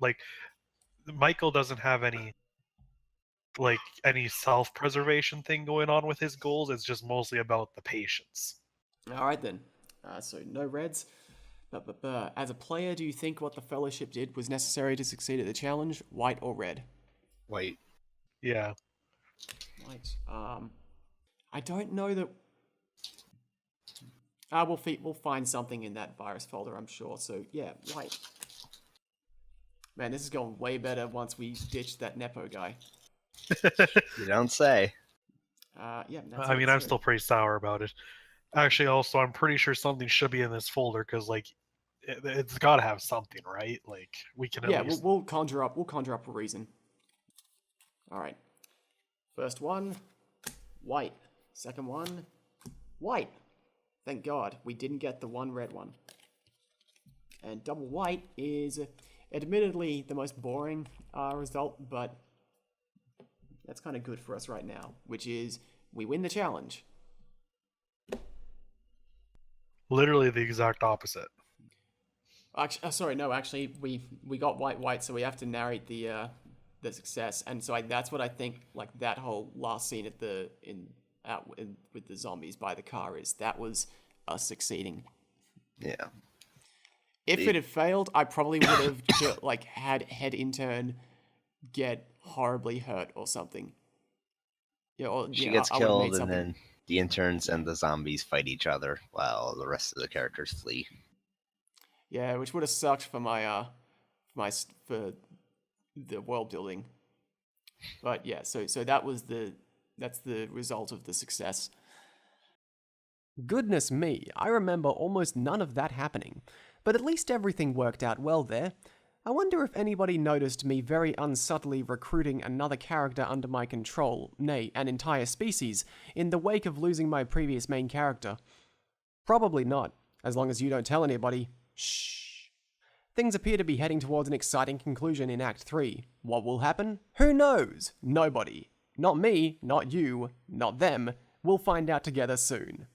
Michael doesn't have any self-preservation thing going on with his goals. It's just mostly about the patience. All right then. So no reds. But as a player, do you think what the Fellowship did was necessary to succeed at the challenge? White or red? White. Yeah. White. I don't know that. We'll find something in that virus folder, I'm sure. So yeah, white. Man, this is going way better once we ditch that Nepo guy. You don't say. Yeah. I'm still pretty sour about it. Actually, also, I'm pretty sure something should be in this folder because it's got to have something, right? We can. Yeah, we'll conjure up a reason. All right. First one, white. Second one, white. Thank God we didn't get the 1 red one. And double white is admittedly the most boring result, but that's kind of good for us right now, which is we win the challenge. Literally the exact opposite. Actually, we got white, so we have to narrate the success, and so that's what I think. That whole last scene with the zombies by the car that was us succeeding. Yeah. If it had failed, I probably would have had head intern get horribly hurt or something. Yeah, She gets killed, and then the interns and the zombies fight each other while the rest of the characters flee. Yeah, which would have sucked for for the world building. But yeah, so that's the result of the success. Goodness me, I remember almost none of that happening, but at least everything worked out well there. I wonder if anybody noticed me very unsubtly recruiting another character under my control, nay, an entire species, in the wake of losing my previous main character. Probably not. As long as you don't tell anybody. Shh. Things appear to be heading towards an exciting conclusion in Act 3. What will happen? Who knows? Nobody. Not me, not you, not them. We'll find out together soon.